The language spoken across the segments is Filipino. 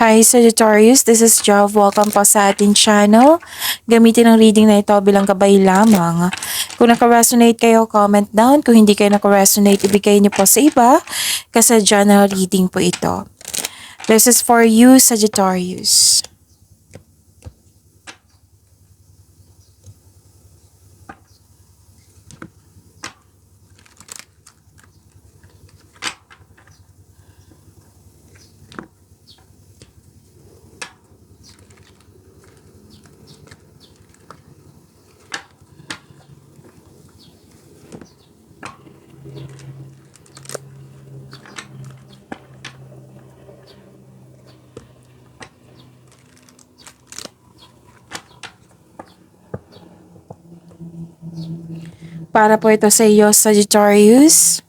Hi Sagittarius, this is Jov. Welcome po sa ating channel. Gamitin ang reading na ito bilang gabay lamang. Kung naka-resonate kayo, comment down. Kung hindi kayo naka-resonate, ibigay niyo po sa iba kasi general reading po ito. This is for you, Sagittarius. Para po ito sa iyo, Sagittarius.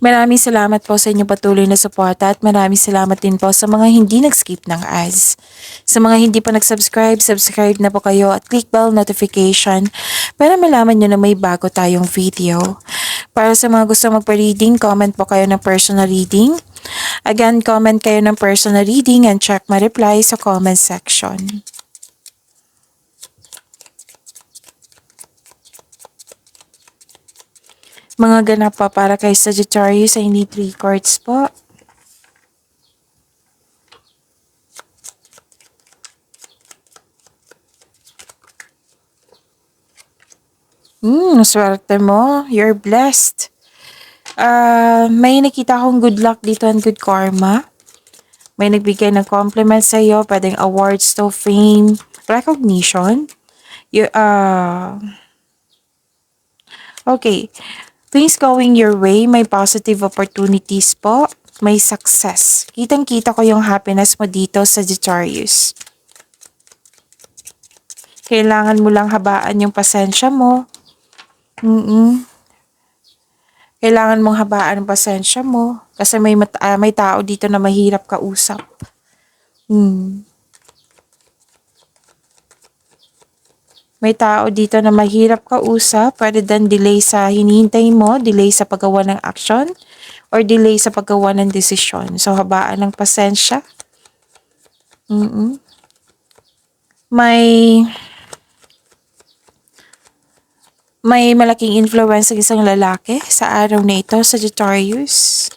Maraming salamat po sa inyong patuloy na suporta at maraming salamat din po sa mga hindi nag-skip ng ads. Sa mga hindi pa nag-subscribe, subscribe na po kayo at click bell notification para malaman nyo na may bago tayong video. Para sa mga gusto magpa-reading, comment po kayo ng personal reading. Again, comment kayo ng personal reading and check my reply sa comment section. Mga ganap pa para kay Sagittarius, I need 3 cards po. Swerte mo. You're blessed. May nakita akong good luck dito and good karma. May nagbigay ng compliment sa iyo, pwedeng awards to fame, recognition. Okay. Things going your way, may positive opportunities po, may success. Kitang-kita ko yung happiness mo dito, Sagittarius. Kailangan mo lang habaan yung pasensya mo. Kailangan mong habaan ang pasensya mo kasi may tao dito na mahirap kausap. May tao dito na mahirap kausap, pwede din delay sa hinihintay mo, delay sa paggawa ng action, or delay sa paggawa ng desisyon. So, habaan ng pasensya. May malaking influence ng isang lalaki sa araw na ito, Sagittarius.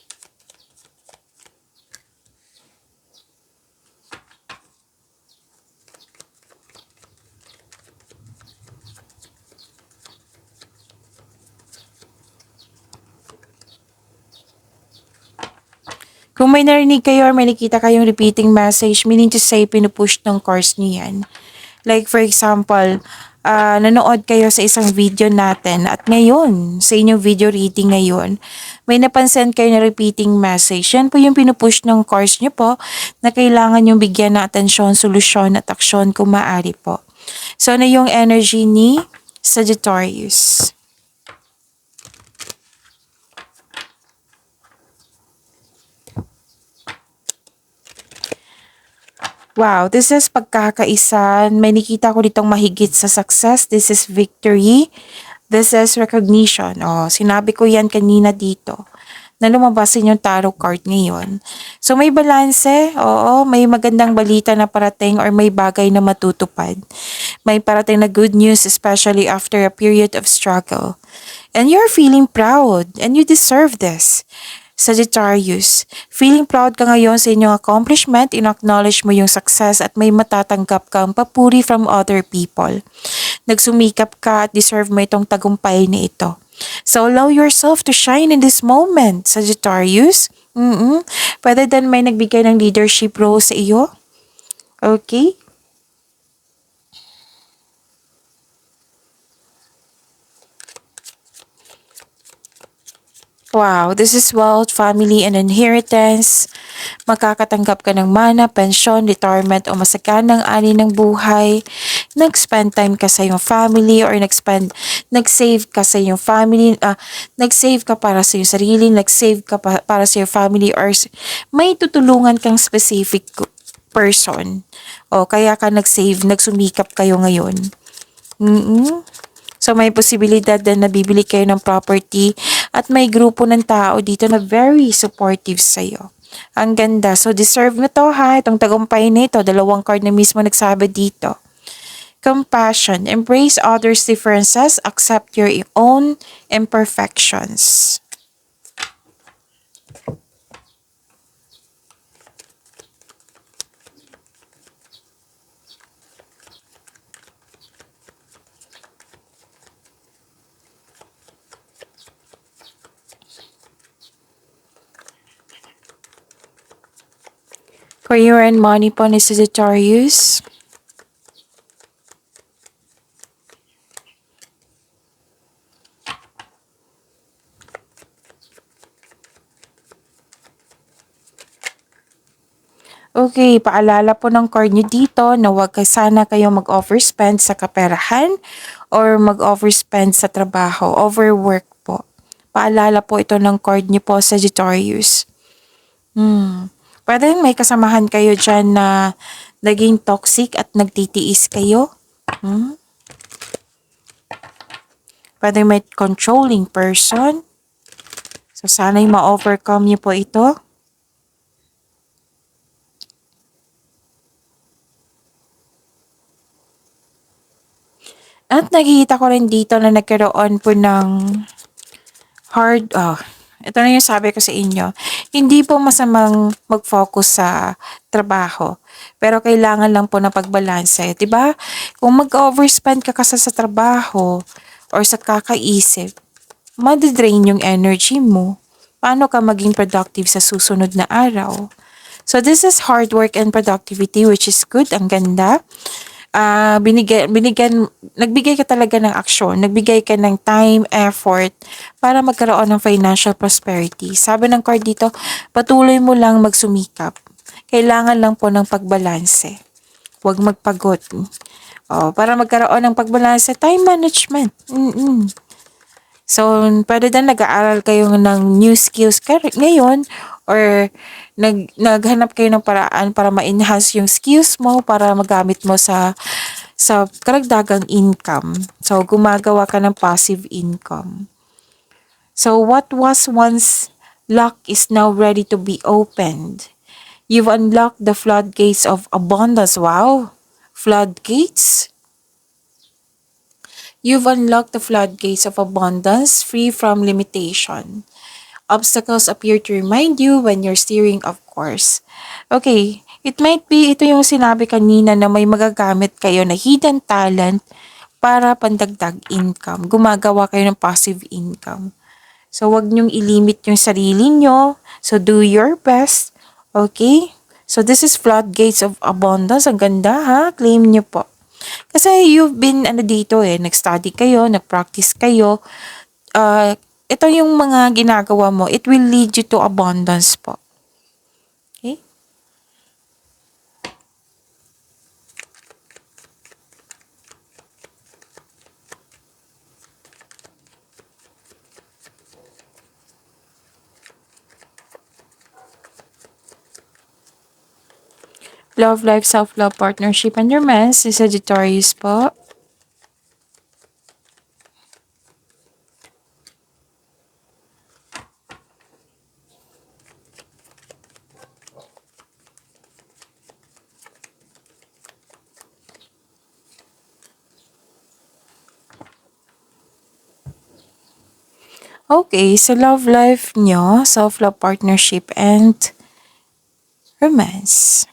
Kung may narinig kayo or may nakita kayong repeating message, meaning to say, pinupush ng course niyo yan. Like for example, nanood kayo sa isang video natin at ngayon, sa inyong video reading ngayon, may napansin kayo na repeating message. Yan po yung pinupush ng course niyo po na kailangan yung bigyan ng atensyon, solusyon at aksyon kung maaari po. So, ano yung energy ni Sagittarius? Wow, this is pagkakaisa. May nakita ko ditong mahigit sa success. This is victory. This is recognition. Sinabi ko yan kanina dito na lumabasin yung tarot card ngayon. So may balanse, may magandang balita na parating or may bagay na matutupad. May parating na good news especially after a period of struggle. And you're feeling proud and you deserve this. Sagittarius, feeling proud ka ngayon sa inyong accomplishment, in-acknowledge mo yung success at may matatanggap kang papuri from other people. Nagsumikap ka at deserve mo itong tagumpay na ito. So allow yourself to shine in this moment, Sagittarius. Pwede din may nagbigay ng leadership role sa iyo. Okay? Wow, this is wealth, family, and inheritance. Makakatanggap ka ng mana, pensyon, retirement, o masaganang ani ng buhay. Nag-spend time ka sa iyong family or nag-save ka sa iyong family, nag-save ka para sa iyong sarili, nag-save ka para sa iyong family, or may tutulungan kang specific person. O kaya ka nag-save, nagsumikap kayo ngayon. So may posibilidad din na bibili kayo ng property at may grupo ng tao dito na very supportive sa'yo. Ang ganda. So deserve mo to ha. Itong tagumpay nito, dalawang card na mismo nagsabi dito. Compassion. Embrace others' differences. Accept your own imperfections. Career and money po ni Sagittarius. Okay, paalala po ng card nyo dito na huwag sana kayo mag-overspend sa kaperahan or mag-overspend sa trabaho, overwork po. Paalala po ito ng card nyo po, Sagittarius. Pwede may kasamahan kayo dyan na naging toxic at nagtitiis kayo. Pwede may controlling person. So, sana'y ma-overcome nyo po ito. At nakikita ko rin dito na nagkaroon po ng ito na yung sabi ko sa inyo. Hindi po masamang mag-focus sa trabaho. Pero kailangan lang po na pagbalanse. Diba? Kung mag-overspend ka kasi sa trabaho or sa kakaisip, madidrain yung energy mo. Paano ka maging productive sa susunod na araw? So this is hard work and productivity, which is good. Ang ganda. Nagbigay ka talaga ng aksyon, nagbigay ka ng time, effort para magkaroon ng financial prosperity. Sabi ng card dito, patuloy mo lang magsumikap. Kailangan lang po ng pagbalanse. Huwag magpagod. Para magkaroon ng pagbalanse, time management. So, pwede din nag-aaral kayo ng new skills ngayon or naghanap kayo ng paraan para ma-enhance yung skills mo para magamit mo sa karagdagang income. So, gumagawa ka ng passive income. So, what was once locked is now ready to be opened. You've unlocked the floodgates of abundance. Wow! Floodgates? You've unlocked the floodgates of abundance, free from limitation. Obstacles appear to remind you when you're steering of course. Okay, it might be ito yung sinabi kanina na may magagamit kayo na hidden talent para pandagdag income. Gumagawa kayo ng passive income. So, wag niyong ilimit yung sarili nyo. So, do your best. Okay? So, this is floodgates of abundance. Ang ganda ha? Claim nyo po. Kasi you've been nag-study kayo, nag-practice kayo. Ito yung mga ginagawa mo. It will lead you to abundance po. Okay? Love life, self-love, partnership, and romance is Sagittarius po. Okay, so love life nyo, self-love, partnership, and romance.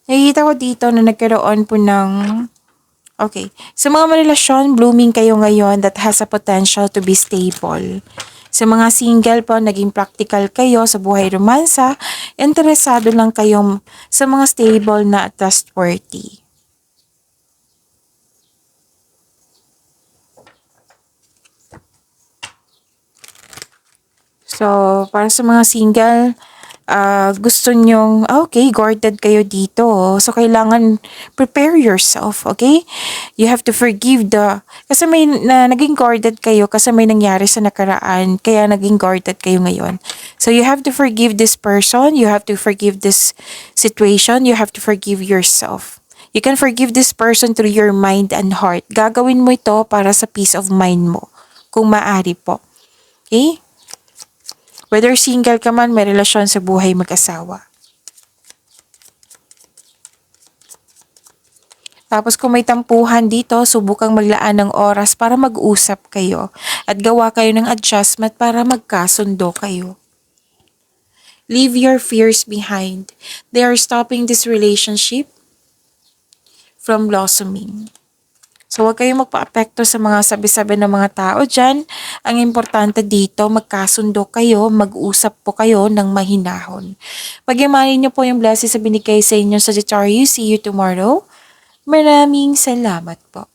Nakikita ko dito na nagkaroon po ng okay. Sa mga relasyon, blooming kayo ngayon that has a potential to be stable. Sa mga single po, naging practical kayo sa buhay romansa, interesado lang kayo sa mga stable na trustworthy. So, para sa mga single, gusto nyong, okay, guarded kayo dito. So, kailangan prepare yourself, okay? You have to forgive kasi naging guarded kayo kasi may nangyari sa nakaraan, kaya naging guarded kayo ngayon. So, you have to forgive this person, you have to forgive this situation, you have to forgive yourself. You can forgive this person through your mind and heart. Gagawin mo ito para sa peace of mind mo, kung maaari po. Okay? Whether single ka man, may relasyon sa buhay mag-asawa. Tapos kung may tampuhan dito, subukang maglaan ng oras para mag-usap kayo at gawa kayo ng adjustment para magkasundo kayo. Leave your fears behind. They are stopping this relationship from blossoming. So huwag kayong magpa-apekto sa mga sabi-sabi ng mga tao dyan. Ang importante dito, magkasundo kayo, mag-usap po kayo ng mahinahon. Pagyamanin niyo po yung blessings sa binigay sa inyo, Sagittarius. See you tomorrow. Maraming salamat po.